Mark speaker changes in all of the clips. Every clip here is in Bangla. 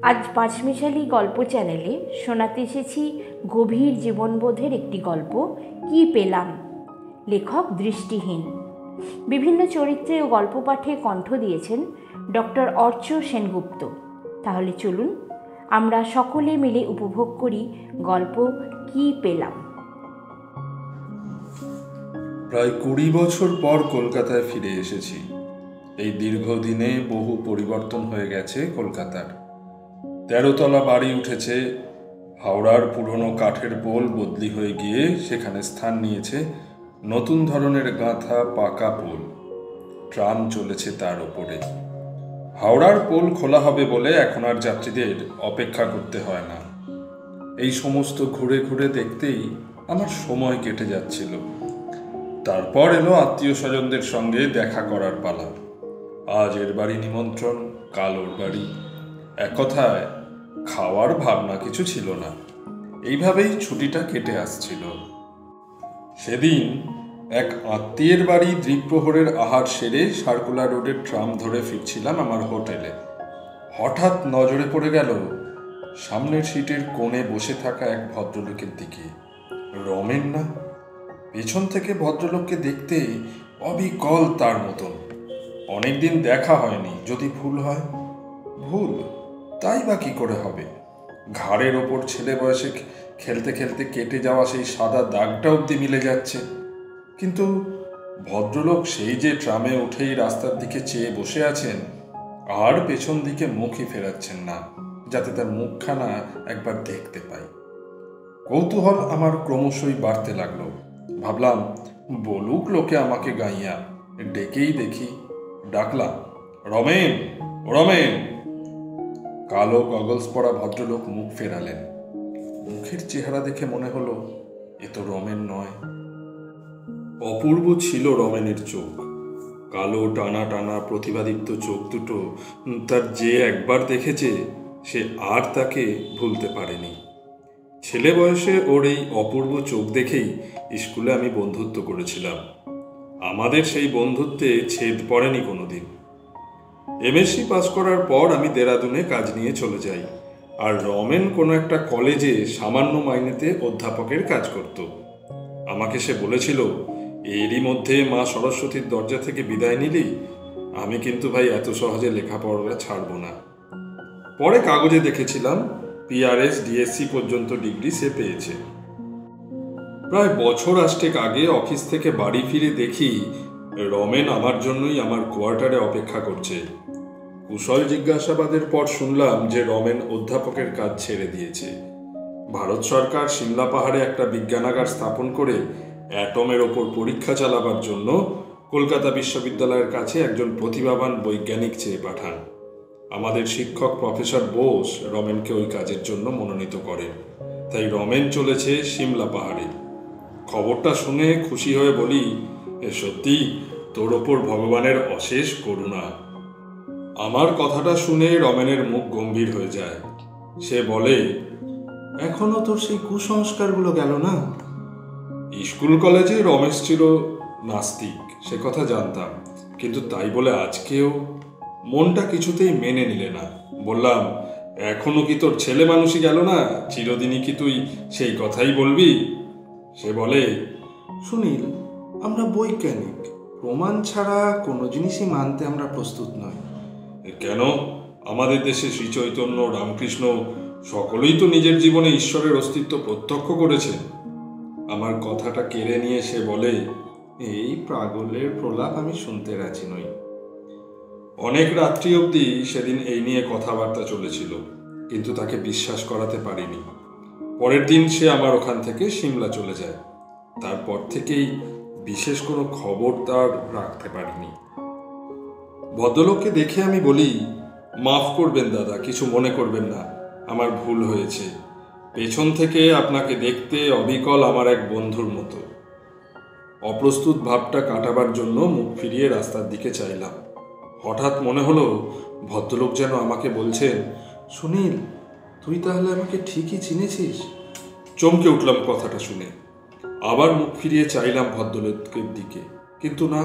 Speaker 1: আজ পাঁচমিশালি গল্প চ্যানেলে শোনাতে এসেছি গভীর জীবনবোধের একটি গল্প, কি পেলাম। লেখক দৃষ্টিহীন। বিভিন্ন চরিত্রে ও গল্প পাঠে কণ্ঠ দিয়েছেন ডক্টর অর্চ সেনগুপ্ত। তাহলে চলুন আমরা সকলে মিলে উপভোগ করি গল্প কি পেলাম।
Speaker 2: প্রায় 20 বছর পর কলকাতায় ফিরে এসেছি। এই দীর্ঘদিনে বহু পরিবর্তন হয়ে গেছে কলকাতার। 13 তলা বাড়ি উঠেছে, হাওড়ার পুরনো কাঠের পোল বদলি হয়ে গিয়ে সেখানে স্থান নিয়েছে নতুন ধরনের গাঁথা পাকা পোল। ট্রাম চলেছে তার ওপরে। হাওড়ার পোল খোলা হবে বলে এখন আর যাত্রীদের অপেক্ষা করতে হয় না। এই সমস্ত ঘুরে ঘুরে দেখতেই আমার সময় কেটে যাচ্ছিল। তারপর এলো আত্মীয় স্বজনদের সঙ্গে দেখা করার পালা। আজ এর বাড়ি নিমন্ত্রণ, কাল ওর বাড়ি। এক কথায় খাওয়ার ভাবনা কিছু ছিল না। এইভাবেই ছুটিটা কেটে আসছিল। সেদিন এক আত্মীয়ের বাড়ি দ্বিপ্রহরের আহার সেরে সার্কুলার রোডের ট্রাম ধরে ফিরছিলাম আমার হোটেলে। হঠাৎ নজরে পড়ে গেল সামনের সিটের কোণে বসে থাকা এক ভদ্রলোকের দিকে। রমেন না? পেছন থেকে ভদ্রলোককে দেখতে অবিকল তার মতন। অনেকদিন দেখা হয়নি, যদি ভুল হয়। ভুল তাই বা কি করে হবে? ঘাড়ের ওপর ছেলে বয়সে খেলতে খেলতে কেটে যাওয়া সেই সাদা দাগটা অবধি মিলে যাচ্ছে। কিন্তু ভদ্রলোক সেই যে ট্রামে উঠেই রাস্তার দিকে চেয়ে বসে আছেন, আর পেছন দিকে মুখই ফেরাচ্ছেন না, যাতে তার মুখখানা একবার দেখতে পাই। কৌতূহল আমার ক্রমশই বাড়তে লাগলো। ভাবলাম, বলুক লোকে আমাকে গাইয়া, ডেকেই দেখি। ডাকলাম, রমেন, রমেন। কালো গগলস পরা ভদ্রলোক মুখ ফেরালেন। মুখের চেহারা দেখে মনে হলো এ তো রমেন নয়। অপূর্ব ছিল রমেনের চোখ। কালো টানা টানা প্রতিভাদীপ্ত চোখ দুটো তার যে একবার দেখেছে সে আর তাকে ভুলতে পারেনি। ছেলে বয়সে ওর এই অপূর্ব চোখ দেখেই স্কুলে আমি বন্ধুত্ব করেছিলাম। আমাদের সেই বন্ধুত্বে ছেদ পড়েনি কোনোদিন। এমএসসি পাস করার পর আমি দেরাদুনে কাজ নিয়ে চলে যাই, আর রমেন কোনো একটা কলেজে সামান্য মাইনেতে অধ্যাপকের কাজ করত। আমাকে সে বলেছিল, এরই মধ্যে মা সরস্বতীর দরজা থেকে বিদায় নিলি, আমি কিন্তু ভাই এত সহজে লেখাপড়া ছাড়ব না। পরে কাগজে দেখেছিলাম পিআরএস ডিএসসি পর্যন্ত ডিগ্রি সে পেয়েছে। প্রায় বছর 8 আগে অফিস থেকে বাড়ি ফিরে দেখি রমেন আমার জন্যই আমার কোয়ার্টারে অপেক্ষা করছে। কুশল জিজ্ঞাসাবাদের পর শুনলাম যে রমেন অধ্যাপকের কাজ ছেড়ে দিয়েছে। ভারত সরকার সিমলা পাহাড়ে একটা বিজ্ঞানাগার স্থাপন করে অ্যাটমের ওপর পরীক্ষা চালাবার জন্য কলকাতা বিশ্ববিদ্যালয়ের কাছে একজন প্রতিভাবান বৈজ্ঞানিক চেয়ে পাঠান। আমাদের শিক্ষক প্রফেসর বোস রমেনকে ওই কাজের জন্য মনোনীত করেন। তাই রমেন চলেছে সিমলা পাহাড়ে। খবরটা শুনে খুশি হয়ে বলি, সত্যি তোর ওপর ভগবানের অশেষ করুণা। আমার কথাটা শুনে রমেনের মুখ গম্ভীর হয়ে যায়। সে বলে, এখনো তোর সেই কুসংস্কারগুলো গেল না? স্কুল কলেজে রমেশ ছিল নাস্তিক, সে কথা জানতাম, কিন্তু তাই বলে আজকেও মনটা কিছুতেই মেনে নিলে না। বললাম, এখনো কি তোর ছেলে মানুষই গেল না? চিরদিনই কি তুই সেই কথাই বলবি? সে বলে, সুনীল, আমরা বৈজ্ঞানিক, প্রমাণ ছাড়া কোনো জিনিসই মানতে আমরা প্রস্তুত নই। কেন? আমাদের দেশে শ্রী চৈতন্য, রামকৃষ্ণ সকলেই তো নিজের জীবনে ঈশ্বরের অস্তিত্ব প্রত্যক্ষ করেছেন। আমার কথাটা কেড়ে নিয়ে সে বলে, এই পাগলের প্রলাপ আমি শুনতে রাজি নই। অনেক রাত্রি অবধি সেদিন এই নিয়ে কথাবার্তা চলেছিল, কিন্তু তাকে বিশ্বাস করাতে পারিনি। পরের দিন সে আমার ওখান থেকে সিমলা চলে যায়। তারপর থেকেই বিশেষ কোনো খবর তার রাখতে পারিনি। ভদ্রলোককে দেখে আমি বলি, মাফ করবেন দাদা, কিছু মনে করবেন না, আমার ভুল হয়েছে। পেছন থেকে আপনাকে দেখতে অবিকল আমার এক বন্ধুর মতো। অপ্রস্তুত ভাবটা কাটাবার জন্য মুখ ফিরিয়ে রাস্তার দিকে চাইলাম। হঠাৎ মনে হলো ভদ্রলোক যেন আমাকে বলছেন, সুনীল, তুই তাহলে আমাকে ঠিকই চিনেছিস। চমকে উঠলাম কথাটা শুনে। আবার মুখ ফিরিয়ে চাইলাম ভদ্রলোকের দিকে, কিন্তু না,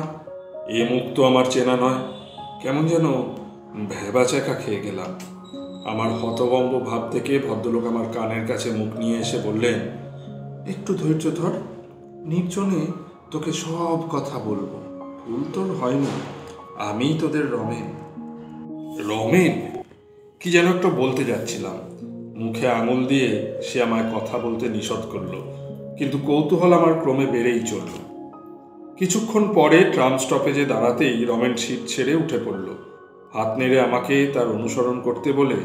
Speaker 2: এ মুখ তো আমার চেনা নয়। কেমন যেন ভ্যাবাচ্যাকা খেয়ে গেলাম। আমার হতভম্ব ভাব থেকে ভদ্রলোক আমার কানের কাছে মুখ নিয়ে এসে বললেন, একটু ধৈর্য ধর, নির্জনে তোকে সব কথা বলবো। ভুল তোর হয়নি, আমি তোদের রমেন। রমেন? কি যেন একটা বলতে যাচ্ছিলাম, মুখে আঙুল দিয়ে সে আমায় কথা বলতে নিষেধ করলো, কিন্তু কৌতূহল আমার ক্রমে বেড়েই চলল। কিছুক্ষণ পরে ট্রাম স্টপেজে দাঁড়াতেই রমেন সিট ছেড়ে উঠে পড়ল। হাত নেড়ে আমাকে তার অনুসরণ করতে বলে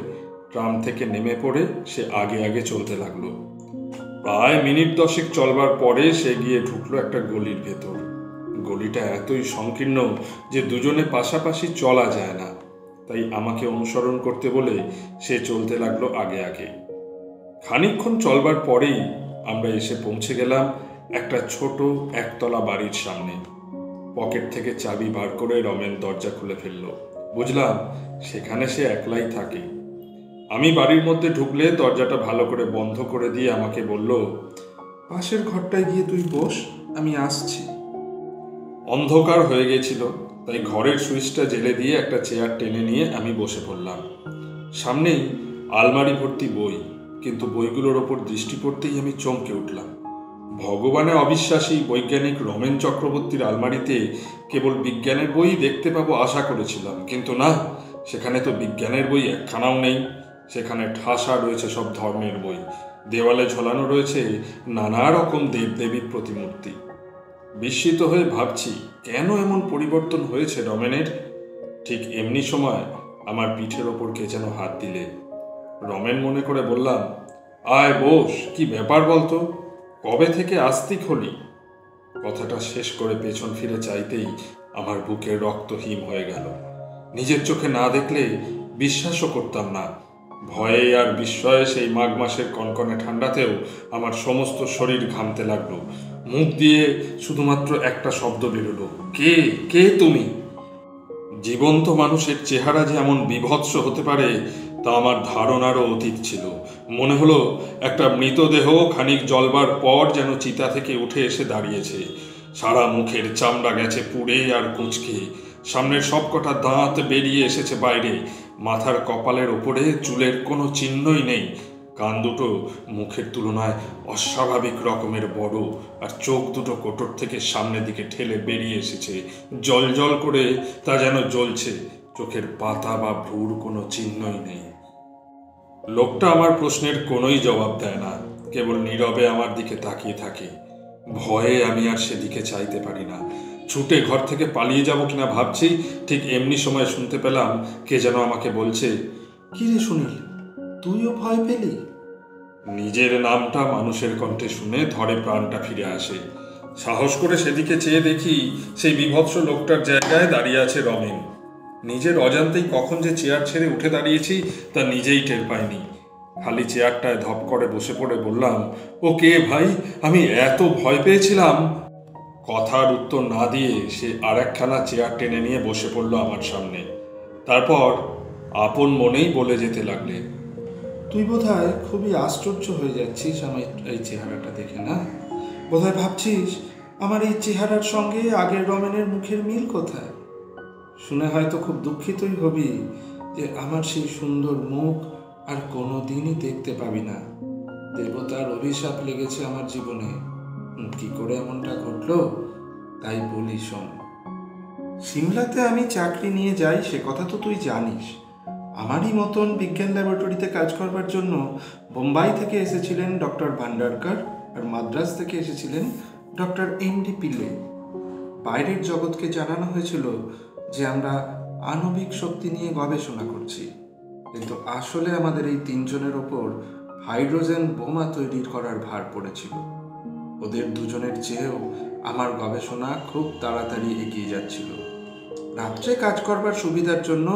Speaker 2: ট্রাম থেকে নেমে পড়ে সে আগে আগে চলতে লাগলো। প্রায় মিনিট 10 চলবার পরে সে গিয়ে ঢুকলো একটা গলির ভেতর। গলিটা এতই সংকীর্ণ যে দুজনে পাশাপাশি চলা যায় না, তাই আমাকে অনুসরণ করতে বলে সে চলতে লাগলো আগে আগে। খানিকক্ষণ চলবার পরেই আমরা এসে পৌঁছে গেলাম একটা ছোট একতলা বাড়ির সামনে। পকেট থেকে চাবি বার করে রমেন দরজা খুলে ফেলল। বুঝলাম সেখানে সে একলাই থাকে। আমি বাড়ির মধ্যে ঢুকলে দরজাটা ভালো করে বন্ধ করে দিয়ে আমাকে বলল, পাশের ঘরটায় গিয়ে তুই বস, আমি আসছি। অন্ধকার হয়ে গেছিল, তাই ঘরের সুইচটা জেলে দিয়ে একটা চেয়ার টেনে নিয়ে আমি বসে পড়লাম। সামনেই আলমারি ভর্তি বই, কিন্তু বইগুলোর ওপর দৃষ্টি পড়তেই আমি চমকে উঠলাম। ভগবানে অবিশ্বাসী বৈজ্ঞানিক রমেন চক্রবর্তীর আলমারিতে কেবল বিজ্ঞানের বই দেখতে পাবো আশা করেছিলাম, কিন্তু না, সেখানে তো বিজ্ঞানের বই একখানাও নেই। সেখানে ঠাসা রয়েছে সব ধর্মের বই, দেওয়ালে ঝোলানো রয়েছে নানা রকম দেবদেবীর প্রতিমূর্তি। বিস্মিত হয়ে ভাবছি কেন এমন পরিবর্তন হয়েছে রমেনের। ঠিক এমনি সময় আমার পিঠের ওপর কে যেন হাত দিলে। রমেন মনে করে বললাম, আয় বস, কি ব্যাপার বলতো, কবে থেকে আস্তিক হলি? কথাটা শেষ করে পেছন ফিরে চাইতেই আমার বুকের রক্ত হিম হয়ে গেল। নিজের চোখে না দেখলে বিশ্বাসও করতাম না। ভয়ে আর বিস্ময়ে সেই মাঘ মাসের কনকনে ঠান্ডাতেও আমার সমস্ত শরীর ঘামতে লাগলো। মুখ দিয়ে শুধুমাত্র একটা শব্দ বেরোলো, কে কে তুমি? জীবন্ত মানুষের চেহারা যে এমন বিভৎস হতে পারে তা আমার ধারণারও অতীত ছিল। মনে হলো একটা মৃতদেহ খানিক জ্বলবার পর যেন চিতা থেকে উঠে এসে দাঁড়িয়েছে। সারা মুখের চামড়া গেছে পুড়ে আর কুঁচকে, সামনের সবকটা দাঁত বেরিয়ে এসেছে বাইরে, মাথার কপালের ওপরে চুলের কোনো চিহ্নই নেই, কান দুটো মুখের তুলনায় অস্বাভাবিক রকমের বড়, আর চোখ দুটো কোটর থেকে সামনের দিকে ঠেলে বেরিয়ে এসেছে, জল জল করে তা যেন জ্বলছে, চোখের পাতা বা ভ্রুর কোনো চিহ্নই নেই। লোকটা আমার প্রশ্নের কোনোই জবাব দেয় না, কেবল নীরবে আমার দিকে তাকিয়ে থাকে। ভয়ে আমি আর সেদিকে চাইতে পারি না। ছুটে ঘর থেকে পালিয়ে যাব কিনা ভাবছি, ঠিক এমনি সময় শুনতে পেলাম কে যেন আমাকে বলছে, কি রে সুনীল, তুইও ভয় পেলি? নিজের নামটা মানুষের কণ্ঠে শুনে ধরে প্রাণটা ফিরে আসে। সাহস করে সেদিকে চেয়ে দেখি সেই বিভৎস লোকটার জায়গায় দাঁড়িয়ে আছে রমেন। নিজের অজান্তেই কখন যে চেয়ার ছেড়ে উঠে দাঁড়িয়েছি তা নিজেই টের পাইনি। খালি চেয়ারটায় ধপ করে বসে পড়ে বললাম, ও কে ভাই, আমি এত ভয় পেয়েছিলাম। কথার উত্তর না দিয়ে সে আর একখানা চেয়ার টেনে নিয়ে বসে পড়ল আমার সামনে। তারপর আপন মনেই বলে যেতে লাগলে, তুই বোধহয় খুবই আশ্চর্য হয়ে যাচ্ছিস আমার এই চেহারাটা দেখে, না? বোধহয় ভাবছিস আমার এই চেহারার সঙ্গে আগের রমেনের মুখের মিল কোথায়? শুনে হয়তো খুব দুঃখিতই হবি যে আমার সেই সুন্দর মুখ আর কোনো দিনই দেখতে পাবি না। দেবতার অভিশাপ লেগেছে আমার জীবনে। কি করে এমনটা ঘটলো তাই বলি শোন। সিমলাতে আমি চাকরি নিয়ে যাই সে কথা তো তুই জানিস। আমারই মতন বিজ্ঞান ল্যাবরেটরিতে কাজ করবার জন্য বোম্বাই থেকে এসেছিলেন ডক্টর ভান্ডারকার, আর মাদ্রাজ থেকে এসেছিলেন ডক্টর এন.ডি. পিলে। বাইরের জগৎকে জানানো হয়েছিল যে আমরা আণবিক শক্তি নিয়ে গবেষণা করছি, কিন্তু আসলে আমাদের এই তিনজনের ওপর হাইড্রোজেন বোমা তৈরি করার ভার পড়েছিল। ওদের দুজনের চেয়েও আমার গবেষণা খুব তাড়াতাড়ি এগিয়ে যাচ্ছিল। রাত্রে কাজ করবার সুবিধার জন্য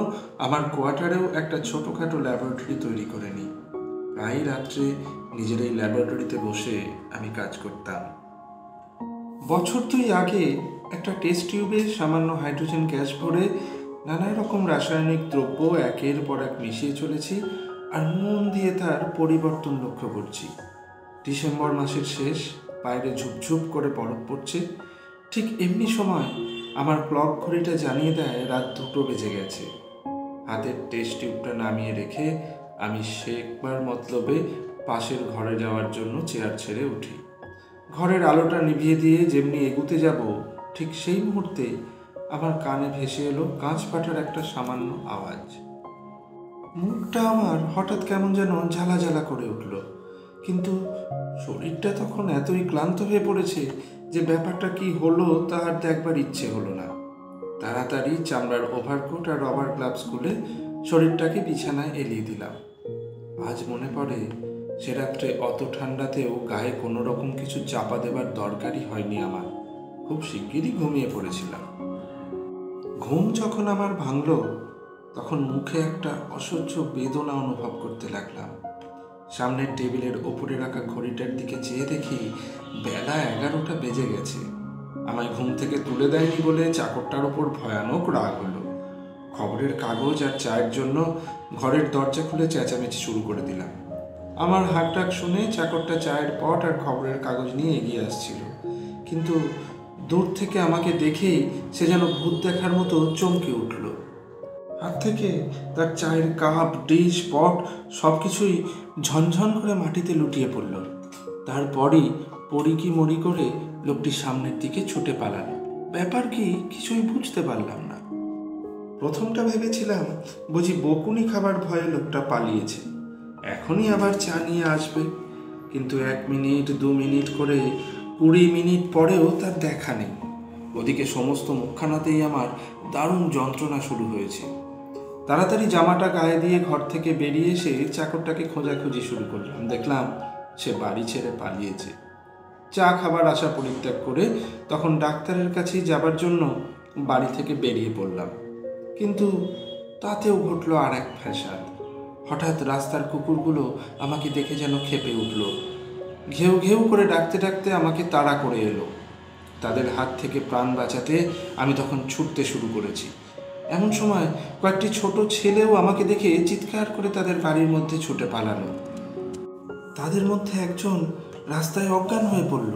Speaker 2: আমার কোয়ার্টারেও একটা ছোটোখাটো ল্যাবরেটরি তৈরি করে নিই। প্রায় রাত্রে নিজের এই ল্যাবরেটরিতে বসে আমি কাজ করতাম। বছর 2 আগে একটা টেস্ট টিউবে সামান্য হাইড্রোজেন গ্যাস ভরে নানা রকম রাসায়নিক দ্রব্য একের পর এক মিশিয়ে চলেছি, আর মন দিয়ে তার পরিবর্তন লক্ষ্য করছি। ডিসেম্বর মাসের শেষ, বাইরে ঝুপঝুপ করে বরফ পড়ছে। ঠিক এমনি সময় আমার ক্লক ঘড়িটা জানিয়ে দেয় রাত 2টো বেজে গেছে। হাতের টেস্ট টিউবটা নামিয়ে রেখে আমি শেখবার মতলবে পাশের ঘরে যাওয়ার জন্য চেয়ার ছেড়ে উঠি। ঘরের আলোটা নিভিয়ে দিয়ে যেমনি এগুতে যাব, ঠিক সেই মুহূর্তে আমার কানে ভেসে এলো কাঁচ পাটার একটা সামান্য আওয়াজ। মুখটা আমার হঠাৎ কেমন যেন জ্বালা জ্বালা করে উঠল, কিন্তু শরীরটা তখন এতই ক্লান্ত হয়ে পড়েছে যে ব্যাপারটা কি হলো তা আর দেখবার ইচ্ছে হলো না। তাড়াতাড়ি চামড়ার ওভারকোট আর রবার গ্লাভস খুলে শরীরটাকে বিছানায় এলিয়ে দিলাম। আজ মনে পড়ে সে রাত্রে অত ঠান্ডাতেও গায়ে কোনো রকম কিছু চাপা দেবার দরকারই হয়নি আমার। খুব শিগগিরই ঘুমিয়ে পড়েছিলাম। ঘুম যখন আমার ভাঙল, তখন মুখে একটা অসহ্য বেদনা অনুভব করতে লাগলাম। সামনের টেবিলের ওপরে রাখা ঘড়িটার দিকে চেয়ে দেখি বেলা 11টা বেজে গেছে। আমায় ঘুম থেকে তুলে দেয়নি বলে চাকরটার ওপর ভয়ানক রাগ হলো। খবরের কাগজ আর চায়ের জন্য ঘরের দরজা খুলে চেঁচামেচি শুরু করে দিলাম। আমার হাঁক ডাক শুনে চাকরটা চায়ের পট আর খবরের কাগজ নিয়ে এগিয়ে আসছিল, কিন্তু দূর থেকে আমাকে দেখেই সে যেন ভূত দেখার মতো চমকে উঠল। হাত থেকে তার চায়ের কাপ, ডিশ, পট সব কিছুই ঝনঝন করে মাটিতে লুটিয়ে পড়ল। তারপরই পড়ি মরি করে লোকটি সামনের দিকে ছুটে পালালো। ব্যাপার কি কিছুই বুঝতে পারলাম না। প্রথমটা ভেবেছিলাম বুঝি বকুনি খাবার ভয়ে লোকটা পালিয়েছে, এখনই আবার চা নিয়ে আসবে, কিন্তু 1 মিনিট 2 মিনিট করে 20 মিনিট পরেও তার দেখা নেই। ওদিকে সমস্ত মুখখানাতেই আমার দারুণ যন্ত্রণা শুরু হয়েছে। তাড়াতাড়ি জামাটা গায়ে দিয়ে ঘর থেকে বেরিয়ে এসে চাকরটাকে খোঁজাখুঁজি শুরু করলাম। দেখলাম সে বাড়ি ছেড়ে পালিয়েছে। চা খাবার আশা পরিত্যাগ করে তখন ডাক্তারের কাছেই যাবার জন্য বাড়ি থেকে বেরিয়ে পড়লাম, কিন্তু তাতেও ঘটল আর এক ফ্যাসাদ। হঠাৎ রাস্তার কুকুরগুলো আমাকে দেখে যেন ক্ষেপে উঠল। ঘেউ ঘেউ করে ডাকতে ডাকতে আমাকে তাড়া করে এলো। তাদের হাত থেকে প্রাণ বাঁচাতে আমি তখন ছুটতে শুরু করেছি। এমন সময় কয়েকটি ছোট ছেলেও আমাকে দেখে চিৎকার করে তাদের বাড়ির মধ্যে ছুটে পালালো। তাদের মধ্যে একজন রাস্তায় অজ্ঞান হয়ে পড়ল।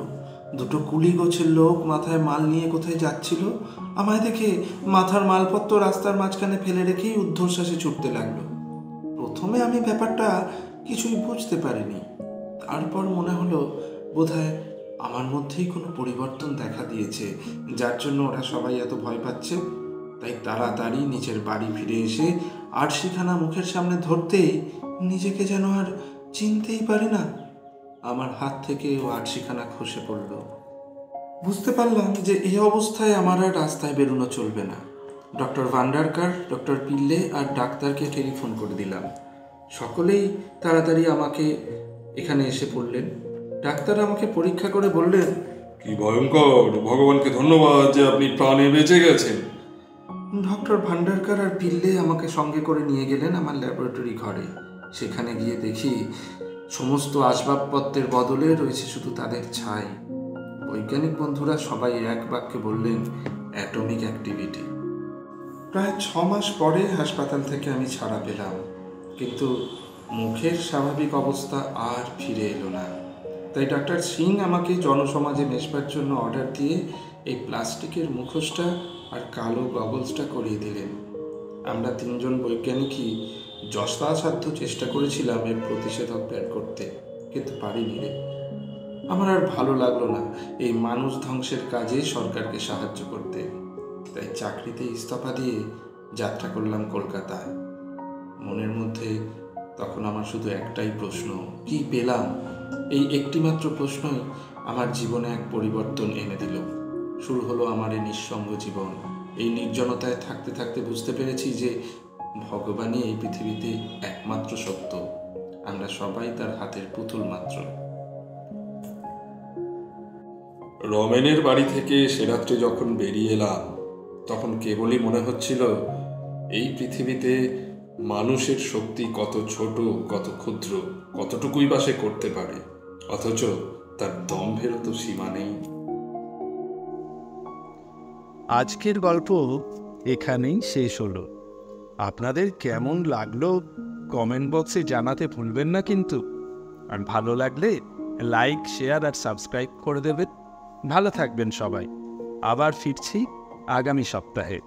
Speaker 2: 2 কুলি গোছের লোক মাথায় মাল নিয়ে কোথায় যাচ্ছিল, আমায় দেখে মাথার মালপত্র রাস্তার মাঝখানে ফেলে রেখেই ঊর্ধ্বশ্বাসে ছুটতে লাগলো। প্রথমে আমি ব্যাপারটা কিছুই বুঝতে পারিনি, তারপর মনে হলো বোধহয় আমার মধ্যেই কোনো পরিবর্তন দেখা দিয়েছে, যার জন্য ওরা সবাই এত ভয় পাচ্ছে। তাই তাড়াতাড়ি নিজের বাড়ি ফিরে এসে আরশিখানা মুখের সামনে ধরতেই নিজেকে যেন আর চিনতেই পারি না। আমার হাত থেকে ও আরশিখানা খসে পড়ল। বুঝতে পারলাম যে এই অবস্থায় আমার আর রাস্তায় বেরোনো চলবে না। ডক্টর ভান্ডারকার, ডক্টর পিল্লে আর ডাক্তারকে টেলিফোন করে দিলাম। সকলেই তাড়াতাড়ি আমাকে এখানে এসে পড়লেন। ডাক্তার আমাকে পরীক্ষা করে বললেন,
Speaker 3: কি ভয়ঙ্কর! ভগবানকে ধন্যবাদ যে আপনি প্রাণে বেঁচে গেছেন।
Speaker 2: ডক্টর ভান্ডারকার আর পিল্লে আমাকে সঙ্গে করে নিয়ে গেলেন আমার ল্যাবরেটরি ঘরে। সেখানে গিয়ে দেখি সমস্ত আসবাবপত্রের বদলে রয়েছে শুধু তাদের ছাই। বৈজ্ঞানিক বন্ধুরা সবাই এক বাক্যে বললেন, অ্যাটমিক অ্যাক্টিভিটি। প্রায় 6 মাস পরে হাসপাতাল থেকে আমি ছাড়া পেলাম, কিন্তু মুখের স্বাভাবিক অবস্থা আর ফিরে এলো না। তাই ডাক্তার সিং আমাকে জনসমাজে মেশবার জন্য অর্ডার দিয়ে এই প্লাস্টিকের মুখোশটা আর কালো গগলসটা করিয়ে দিলেন। আমরা 3 জন বৈজ্ঞানিকই যথাসাধ্য চেষ্টা করেছিলাম এর প্রতিষেধক বের করতে, কিন্তু পারিনি রে। আমার আর ভালো লাগলো না এই মানুষ ধ্বংসের কাজে সরকারকে সাহায্য করতে। তাই চাকরিতে ইস্তফা দিয়ে যাত্রা করলাম কলকাতায়। মনের মধ্যে তখন আমার শুধু একটাই প্রশ্ন, কি পেলাম? এই একটিমাত্র প্রশ্নই আমার জীবনে এক পরিবর্তন এনে দিল। শুরু হলো আমার এই নিঃসঙ্গ জীবন। এই নির্জনতায় থাকতে থাকতে বুঝতে পেরেছি যে ভগবানই এই পৃথিবীতে একমাত্র সত্য, আমরা সবাই তার হাতের পুতুল মাত্র।
Speaker 3: রমেনের বাড়ি থেকে সে রাত্রে যখন বেরিয়ে এলাম, তখন কেবলই মনে হচ্ছিল এই পৃথিবীতে মানুষের শক্তি কত ছোট, কত ক্ষুদ্র, কতটুকুই বা সে করতে পারে, অথচ তার দম্ভেরও তো সীমা নেই।
Speaker 4: আজকের গল্প এখানেই শেষ হলো। আপনাদের কেমন লাগলো কমেন্ট বক্সে জানাতে ভুলবেন না কিন্তু। আর ভালো লাগলে লাইক, শেয়ার আর সাবস্ক্রাইব করে দেবেন। ভালো থাকবেন সবাই। আবার ফিরছি আগামী সপ্তাহে।